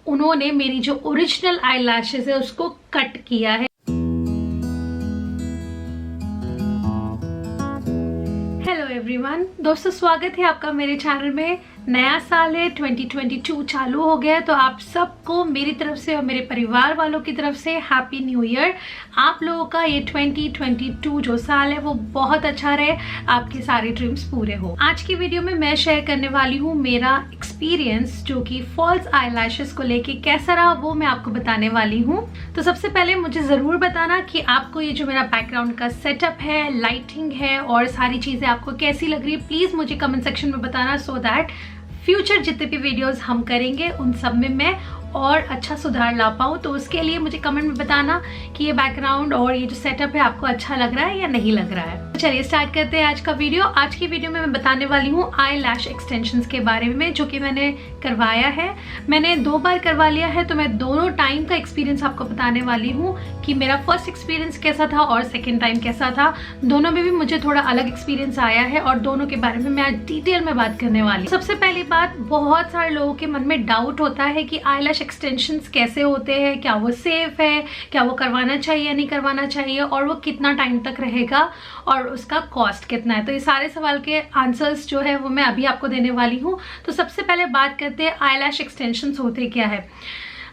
उन्होंने मेरी जो ओरिजिनल आई लैशेज है उसको कट किया है। हेलो एवरीवन, दोस्तों स्वागत है आपका मेरे चैनल में। नया साल है, 2022 चालू हो गया है, तो आप सबको मेरी तरफ से और मेरे परिवार वालों की तरफ से हैप्पी न्यू ईयर। आप लोगों का ये 2022 जो साल है वो बहुत अच्छा रहे, आपके सारे ड्रीम्स पूरे हो। आज की वीडियो में मैं शेयर करने वाली हूँ मेरा एक्सपीरियंस जो कि फॉल्स आई लैशेस को लेके कैसा रहा, वो मैं आपको बताने वाली हूँ। तो सबसे पहले मुझे ज़रूर बताना कि आपको ये जो मेरा बैकग्राउंड का सेटअप है, लाइटिंग है और सारी चीज़ें आपको कैसी लग रही है, प्लीज़ मुझे कमेंट सेक्शन में बताना, सो दैट फ्यूचर जितने भी वीडियोस हम करेंगे उन सब में मैं और अच्छा सुधार ला पाऊँ। तो उसके लिए मुझे कमेंट में बताना कि ये बैकग्राउंड और ये जो सेटअप है आपको अच्छा लग रहा है या नहीं लग रहा है। चलिए स्टार्ट करते हैं आज का वीडियो। आज की वीडियो में मैं बताने वाली हूँ आई लैश एक्सटेंशंस के बारे में, जो कि मैंने करवाया है। मैंने 2 बार करवा लिया है, तो मैं दोनों टाइम का एक्सपीरियंस आपको बताने वाली हूँ कि मेरा फर्स्ट एक्सपीरियंस कैसा था और सेकेंड टाइम कैसा था। दोनों में भी मुझे थोड़ा अलग एक्सपीरियंस आया है और दोनों के बारे में मैं आज डिटेल में बात करने वाली हूँ। सबसे पहली बात, बहुत सारे लोगों के मन में डाउट होता है कि आई लैश एक्सटेंशंस कैसे होते हैं, क्या वो सेफ है, क्या वो करवाना चाहिए या नहीं करवाना चाहिए, और वो कितना टाइम तक रहेगा और उसका कॉस्ट कितना है। तो ये सारे सवाल के आंसर्स जो है वो मैं अभी आपको देने वाली हूँ। तो सबसे पहले बात करते हैं आई लैश एक्सटेंशंस होते क्या है।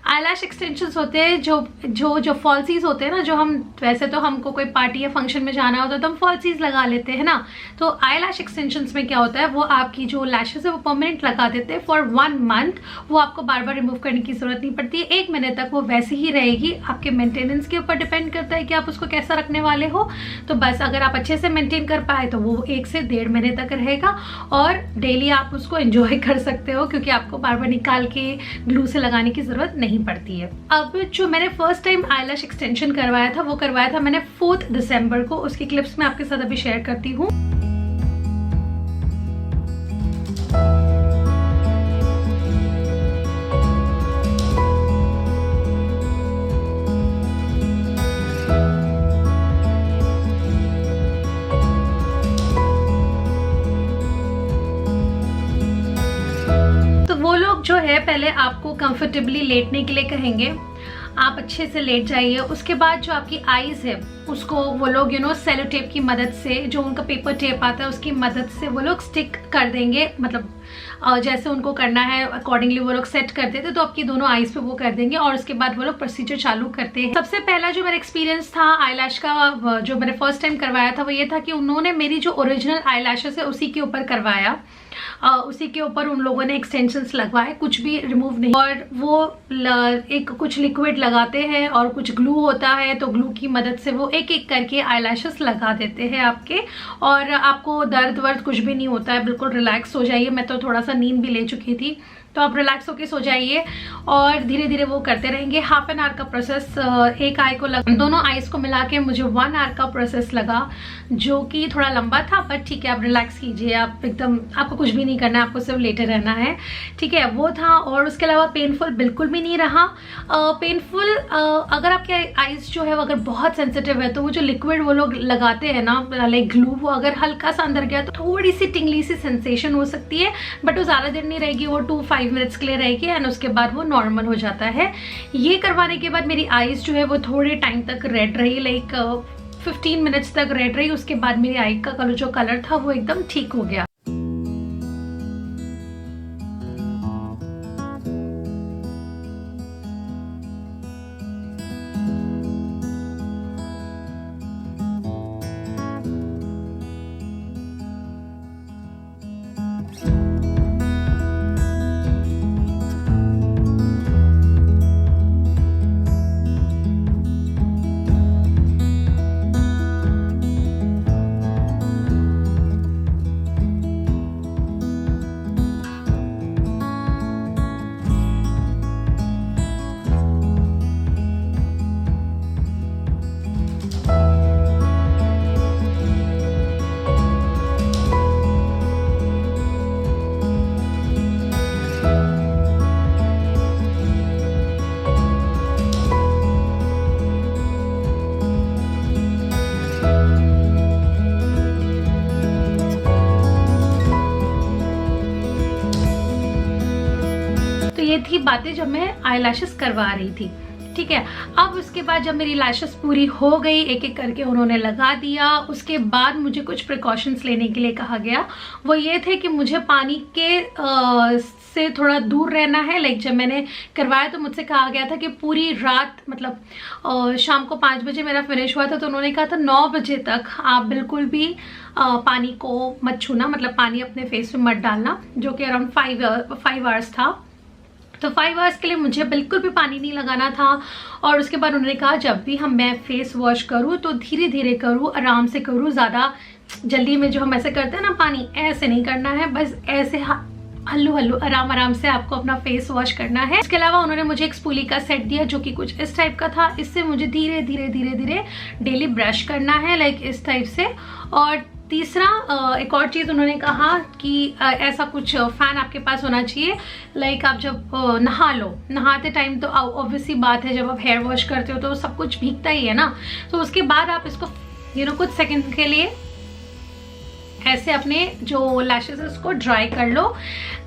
आई लैश एक्सटेंशंस होते हैं जो फॉल्सीज होते हैं ना, जो हम वैसे तो हमको कोई पार्टी या फंक्शन में जाना होता है तो हम फॉल्सीज लगा लेते हैं ना। तो आई लैश एक्सटेंशंस में क्या होता है, वो आपकी जो लैशेस है वो परमानेंट लगा देते हैं फॉर 1 मंथ। वो आपको बार बार रिमूव करने की जरूरत नहीं पड़ती है, 1 महीने तक वो वैसे ही रहेगी। आपके मेंटेनेंस के ऊपर डिपेंड करता है कि आप उसको कैसा रखने वाले हो। तो बस अगर आप अच्छे से मेंटेन कर पाए तो वो 1 से 1.5 महीने तक रहेगा और डेली आप उसको एंजॉय कर सकते हो, क्योंकि आपको बार बार निकाल के ग्लू से लगाने की जरूरत नहीं पड़ती है। अब जो मैंने first time I lash extension करवाया था, वो करवाया था मैंने 4 दिसंबर को। उसकी क्लिप्स मैं आपके साथ अभी शेयर करती हूँ। वो लोग जो है पहले आपको कंफर्टेबली लेटने के लिए कहेंगे, आप अच्छे से लेट जाइए। उसके बाद जो आपकी आईज है उसको वो लोग सेलो टेप की मदद से, जो उनका पेपर टेप आता है उसकी मदद से वो लोग स्टिक कर देंगे, मतलब जैसे उनको करना है अकॉर्डिंगली वो लोग सेट कर देते, तो आपकी दोनों आईज पे वो कर देंगे और उसके बाद वो लोग प्रोसीजर चालू करते हैं। सबसे पहला जो मेरा एक्सपीरियंस था आई लैश का, जो मैंने फर्स्ट टाइम करवाया था, वो ये था कि उन्होंने मेरी जो ओरिजिनल आई लैशेस है उसी के ऊपर करवाया। उसी के ऊपर उन लोगों ने एक्सटेंशंस लगवाए, कुछ भी रिमूव नहीं। और वो एक कुछ लिक्विड लगाते हैं और कुछ ग्लू होता है, तो ग्लू की मदद से वो एक एक करके आई लैशेस लगा देते हैं आपके, और आपको दर्द वर्द कुछ भी नहीं होता है, बिल्कुल रिलैक्स हो जाइए। मैं तो थोड़ा सा नींद भी ले चुकी थी, तो आप रिलैक्स होके सो जाइए और धीरे धीरे वो करते रहेंगे। हाफ एन आवर का प्रोसेस, एक आई को दोनों आईज को मिला के मुझे 1 आवर का प्रोसेस लगा, जो कि थोड़ा लंबा था, बट ठीक है, आप रिलैक्स कीजिए। आप एकदम, आपको कुछ भी नहीं करना है, आपको सिर्फ लेटे रहना है, ठीक है, वो था। और उसके अलावा पेनफुल बिल्कुल भी नहीं रहा। पेनफुल अगर आपके आईज जो है वो अगर बहुत सेंसिटिव है, तो वो जो लिक्विड वो लोग लगाते हैं ना, लाइक ग्लू, वो अगर हल्का सा अंदर गया तो थोड़ी सी टिंगली सी सेंसेशन हो सकती है, बट वो ज़्यादा देर नहीं रहेगी, वो 2-5 मिनट्स के लिए रहेगी एंड उसके बाद वो नॉर्मल हो जाता है। ये करवाने के बाद मेरी आईज जो है वो थोड़े टाइम तक रेड रही, लाइक 15 मिनट्स तक रेड रही। उसके बाद मेरी आई का कलर जो कलर था वो एकदम ठीक हो गया। बात है जब मैं आई लैशेस करवा रही थी, ठीक है। अब उसके बाद जब मेरी लैशेस पूरी हो गई, एक एक करके उन्होंने लगा दिया, उसके बाद मुझे कुछ प्रिकॉशंस लेने के लिए कहा गया। वो ये थे कि मुझे पानी के से थोड़ा दूर रहना है। लाइक जब मैंने करवाया तो मुझसे कहा गया था कि पूरी रात, मतलब शाम को 5 बजे मेरा फिनिश हुआ था, तो उन्होंने कहा था 9 बजे तक आप बिल्कुल भी पानी को मत छूना, मतलब पानी अपने फेस पे मत डालना, जो कि अराउंड 5 आवर्स था। तो 5 आवर्स के लिए मुझे बिल्कुल भी पानी नहीं लगाना था। और उसके बाद उन्होंने कहा जब भी मैं फेस वॉश करूँ तो धीरे धीरे करूँ, आराम से करूँ, ज़्यादा जल्दी में जो हम ऐसे करते हैं ना, पानी ऐसे नहीं करना है, बस ऐसे हल्लू हल्लू आराम आराम से आपको अपना फेस वॉश करना है। इसके अलावा उन्होंने मुझे एक स्पूली का सेट दिया जो कि कुछ इस टाइप का था। इससे मुझे धीरे धीरे धीरे धीरे डेली ब्रश करना है, लाइक इस टाइप से। और तीसरा एक और चीज़ उन्होंने कहा कि ऐसा कुछ फैन आपके पास होना चाहिए। लाइक आप जब नहा लो, नहाते टाइम तो ऑब्वियसली बात है, जब आप हेयर वॉश करते हो तो सब कुछ भीगता ही है ना, तो उसके बाद आप इसको कुछ सेकंड के लिए ऐसे अपने जो लैशेस उसको ड्राई कर लो।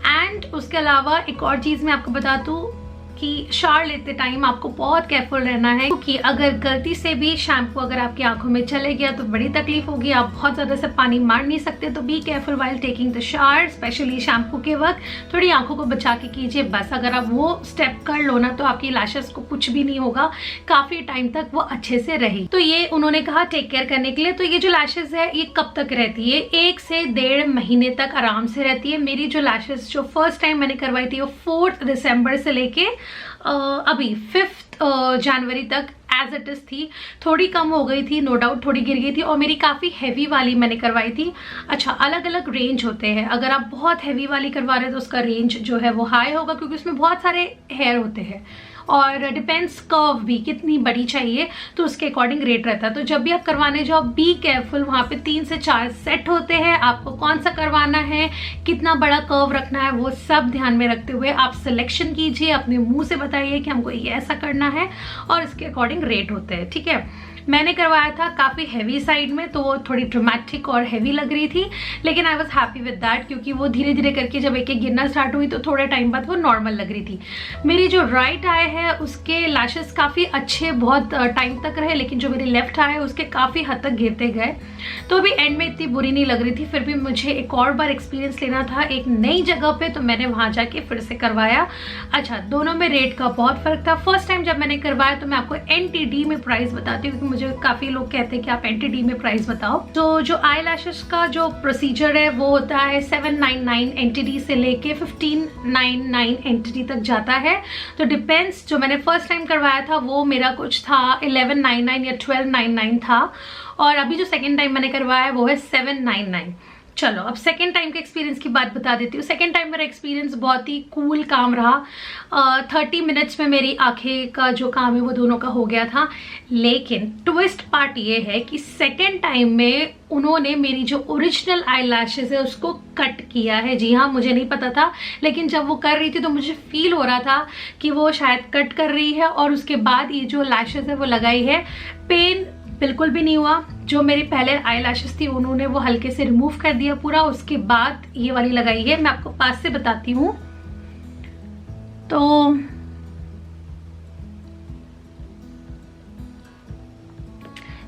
एंड उसके अलावा एक और चीज़ मैं आपको बता दूँ कि शावर लेते टाइम आपको बहुत केयरफुल रहना है, क्योंकि अगर गलती से भी शैम्पू अगर आपकी आंखों में चले गया तो बड़ी तकलीफ होगी। आप बहुत ज़्यादा से पानी मार नहीं सकते, तो be careful while taking the shower, specially shampoo के वक्त थोड़ी आंखों को बचा के कीजिए। बस अगर आप वो स्टेप कर लो ना तो आपकी लैशेस को कुछ भी नहीं होगा, काफ़ी टाइम तक वो अच्छे से रही। तो ये उन्होंने कहा टेक केयर करने के लिए। तो ये जो लैशेस है ये कब तक रहती है? 1 से 1.5 महीने तक आराम से रहती है। मेरी जो लैशेस जो फर्स्ट टाइम मैंने करवाई थी वो 4 दिसंबर से लेके अभी 5 जनवरी तक एज इट इज थी। थोड़ी कम हो गई थी, नो डाउट थोड़ी गिर गई थी, और मेरी काफ़ी हैवी वाली मैंने करवाई थी। अच्छा, अलग अलग रेंज होते हैं। अगर आप बहुत हैवी वाली करवा रहे हैं तो उसका रेंज जो है वो हाई होगा, क्योंकि उसमें बहुत सारे हेयर होते हैं और डिपेंड्स कर्व भी कितनी बड़ी चाहिए, तो उसके अकॉर्डिंग रेट रहता है। तो जब भी आप करवाने जाओ बी केयरफुल, वहाँ पे 3 से 4 सेट होते हैं। आपको कौन सा करवाना है, कितना बड़ा कर्व रखना है, वो सब ध्यान में रखते हुए आप सिलेक्शन कीजिए, अपने मुंह से बताइए कि हमको ये ऐसा करना है, और इसके अकॉर्डिंग रेट होते हैं, ठीक है। मैंने करवाया था काफ़ी हैवी साइड में, तो वो थोड़ी ड्रामेटिक और हैवी लग रही थी, लेकिन I was happy with that, क्योंकि वो धीरे धीरे करके जब एक एक गिरना स्टार्ट हुई तो थोड़े टाइम बाद वो नॉर्मल लग रही थी। मेरी जो राइट आई है उसके लैशेस काफ़ी अच्छे बहुत टाइम तक रहे, लेकिन जो मेरी लेफ्ट आई है उसके काफ़ी हद तक गिरते गए। तो अभी एंड में इतनी बुरी नहीं लग रही थी, फिर भी मुझे एक और बार एक्सपीरियंस लेना था एक नई जगह पे, तो मैंने वहाँ जाके फिर से करवाया। अच्छा, दोनों में रेट का बहुत फर्क था। फर्स्ट टाइम जब मैंने करवाया तो मैं आपको NTD में प्राइस बताती हूँ, क्योंकि मुझे काफ़ी लोग कहते हैं कि आप NTD में प्राइस बताओ। तो जो आई लैशेस का जो प्रोसीजर है वो होता है 799 NTD से लेके 1599 NTD तक जाता है। तो डिपेंड्स, जो मैंने फर्स्ट टाइम करवाया था वो मेरा कुछ था 1199 या 1299 था, और अभी जो सेकेंड टाइम मैंने करवाया है वो है 799। चलो अब सेकेंड टाइम के एक्सपीरियंस की बात बता देती हूँ। सेकेंड टाइम मेरा एक्सपीरियंस बहुत ही कूल काम रहा। 30 मिनट्स में मेरी आंखें का जो काम है वो दोनों का हो गया था। लेकिन ट्विस्ट पार्ट ये है कि सेकेंड टाइम में उन्होंने मेरी जो ओरिजिनल आई लैशेज है उसको कट किया है। जी हाँ, मुझे नहीं पता था, लेकिन जब वो कर रही थी तो मुझे फील हो रहा था कि वो शायद कट कर रही है, और उसके बाद ये जो लैशेज है वो लगाई है। पेन बिल्कुल भी नहीं हुआ। जो मेरी पहले आई लैशेस थी उन्होंने वो हल्के से रिमूव कर दिया पूरा, उसके बाद ये वाली लगाई है। मैं आपको पास से बताती हूँ।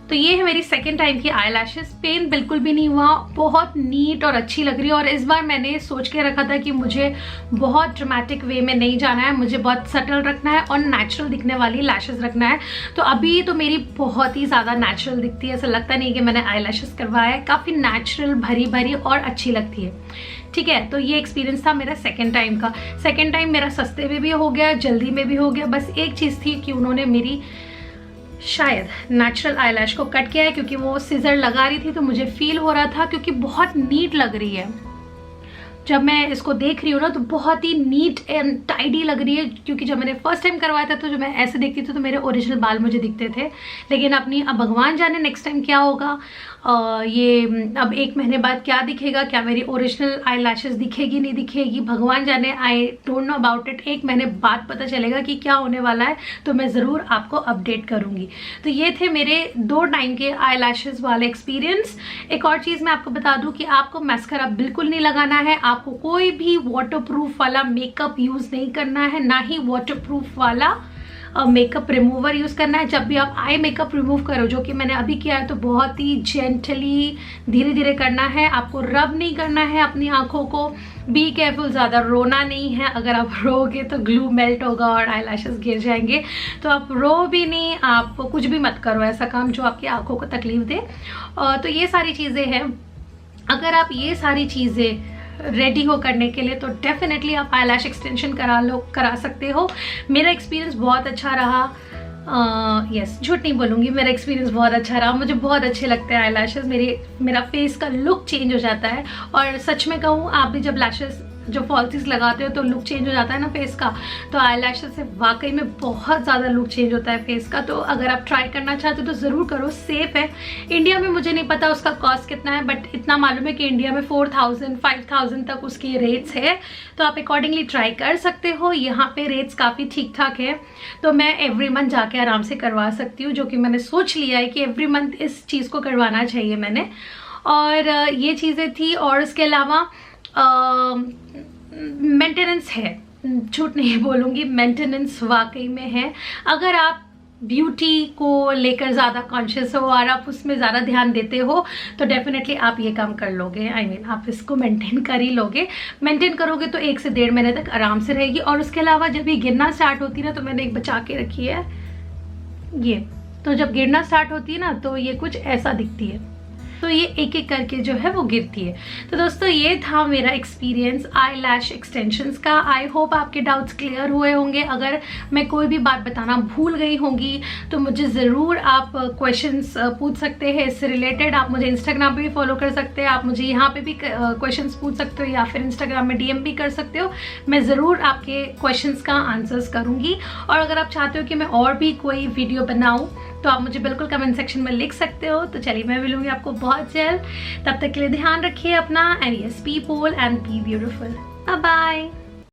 तो ये है मेरी सेकेंड टाइम की आई लैशेस। पेन बिल्कुल भी नहीं हुआ, बहुत नीट और अच्छी लग रही है। और इस बार मैंने सोच के रखा था कि मुझे बहुत ड्रामेटिक वे में नहीं जाना है, मुझे बहुत सटल रखना है और नेचुरल दिखने वाली लैशेस रखना है। तो अभी तो मेरी बहुत ही ज़्यादा नेचुरल दिखती है, ऐसा लगता नहीं कि मैंने आई लैशेस करवाया है। काफ़ी नेचुरल, भरी भरी और अच्छी लगती है, ठीक है। तो ये एक्सपीरियंस था मेरा सेकेंड टाइम का। सेकेंड टाइम मेरा सस्ते में भी हो गया, जल्दी में भी हो गया। बस एक चीज़ थी कि उन्होंने मेरी शायद नेचुरल आईलैश को कट किया है, क्योंकि वो सीजर लगा रही थी तो मुझे फील हो रहा था, क्योंकि बहुत नीट लग रही है। जब मैं इसको देख रही हूँ ना तो बहुत ही नीट एंड टाइडी लग रही है, क्योंकि जब मैंने फर्स्ट टाइम करवाया था तो जो मैं ऐसे देखती थी तो मेरे ओरिजिनल बाल मुझे दिखते थे। लेकिन अपनी अब भगवान जाने नेक्स्ट टाइम क्या होगा, ये अब 1 महीने बाद क्या दिखेगा, क्या मेरी ओरिजिनल आई लैशेस दिखेगी नहीं दिखेगी, भगवान जाने। I don't know about it. 1 महीने बाद पता चलेगा कि क्या होने वाला है, तो मैं ज़रूर आपको अपडेट करूँगी। तो ये थे मेरे 2 टाइम के आई लैशेस वाले एक्सपीरियंस। एक और चीज़ मैं आपको बता दूँ कि आपको मैस्कारा बिल्कुल नहीं लगाना है। आपको कोई भी वाटरप्रूफ वाला मेकअप यूज़ नहीं करना है, ना ही वाटरप्रूफ वाला मेकअप रिमूवर यूज़ करना है। जब भी आप आई मेकअप रिमूव करो, जो कि मैंने अभी किया है, तो बहुत ही जेंटली धीरे धीरे करना है। आपको रब नहीं करना है अपनी आँखों को। बी केयरफुल, ज़्यादा रोना नहीं है। अगर आप रोगे तो ग्लू मेल्ट होगा और आई लैशेस गिर जाएंगे। तो आप रो भी नहीं, आप कुछ भी मत करो ऐसा काम जो आपकी आँखों को तकलीफ दे। तो ये सारी चीज़ें हैं। अगर आप ये सारी चीज़ें रेडी हो करने के लिए, तो डेफिनेटली आप आई लैश एक्सटेंशन करा सकते हो। मेरा एक्सपीरियंस बहुत अच्छा रहा। यस, झूठ नहीं बोलूँगी, मेरा एक्सपीरियंस बहुत अच्छा रहा। मुझे बहुत अच्छे लगते हैं आई लैशेस। मेरा फेस का लुक चेंज हो जाता है। और सच में कहूँ, आप भी जब लैशेस जो फॉल्सीज लगाते हो तो लुक चेंज हो जाता है ना फेस का, तो आई लैशेस से वाकई में बहुत ज़्यादा लुक चेंज होता है फेस का। तो अगर आप ट्राई करना चाहते हो तो ज़रूर करो, सेफ है। इंडिया में मुझे नहीं पता उसका कॉस्ट कितना है, बट इतना मालूम है कि इंडिया में 4000 5000 तक उसकी रेट्स है। तो आप अकॉर्डिंगली ट्राई कर सकते हो। यहाँ पे रेट्स काफ़ी ठीक ठाक है। तो मैं एवरी मंथ जाके आराम से करवा सकती हूँ, जो कि मैंने सोच लिया है कि एवरी मंथ इस चीज़ को करवाना चाहिए मैंने। और ये चीज़ें थी। और इसके अलावा मेंटेनेंस है, झूठ नहीं बोलूँगी, मेंटेनेंस वाकई में है। अगर आप ब्यूटी को लेकर ज़्यादा कॉन्शियस हो और आप उसमें ज़्यादा ध्यान देते हो, तो डेफिनेटली आप ये काम कर लोगे। आई मीन आप इसको मेंटेन कर ही लोगे। मेंटेन करोगे तो 1 से 1.5 महीने तक आराम से रहेगी। और उसके अलावा जब ये गिरना स्टार्ट होती है ना, तो मैंने एक बचा के रखी है ये। तो जब गिरना स्टार्ट होती है ना, तो ये कुछ ऐसा दिखती है। तो ये एक एक करके जो है वो गिरती है। तो दोस्तों, ये था मेरा एक्सपीरियंस आई लैश एक्सटेंशंस का। आई होप आपके डाउट्स क्लियर हुए होंगे। अगर मैं कोई भी बात बताना भूल गई होंगी तो मुझे ज़रूर आप क्वेश्चंस पूछ सकते हैं इससे रिलेटेड। आप मुझे इंस्टाग्राम पे भी फॉलो कर सकते हैं, आप मुझे यहाँ पे भी क्वेश्चंस पूछ सकते हो, या फिर इंस्टाग्राम में DM भी कर सकते हो। मैं ज़रूर आपके क्वेश्चंस का आंसर्स करूँगी। और अगर आप चाहते हो कि मैं और भी कोई वीडियो बनाऊँ, तो आप मुझे बिल्कुल कमेंट सेक्शन में लिख सकते हो। तो चलिए, मैं मिलूंगी आपको बहुत जल्द। तब तक के लिए ध्यान रखिए अपना, and yes, be bold and be beautiful. Bye bye.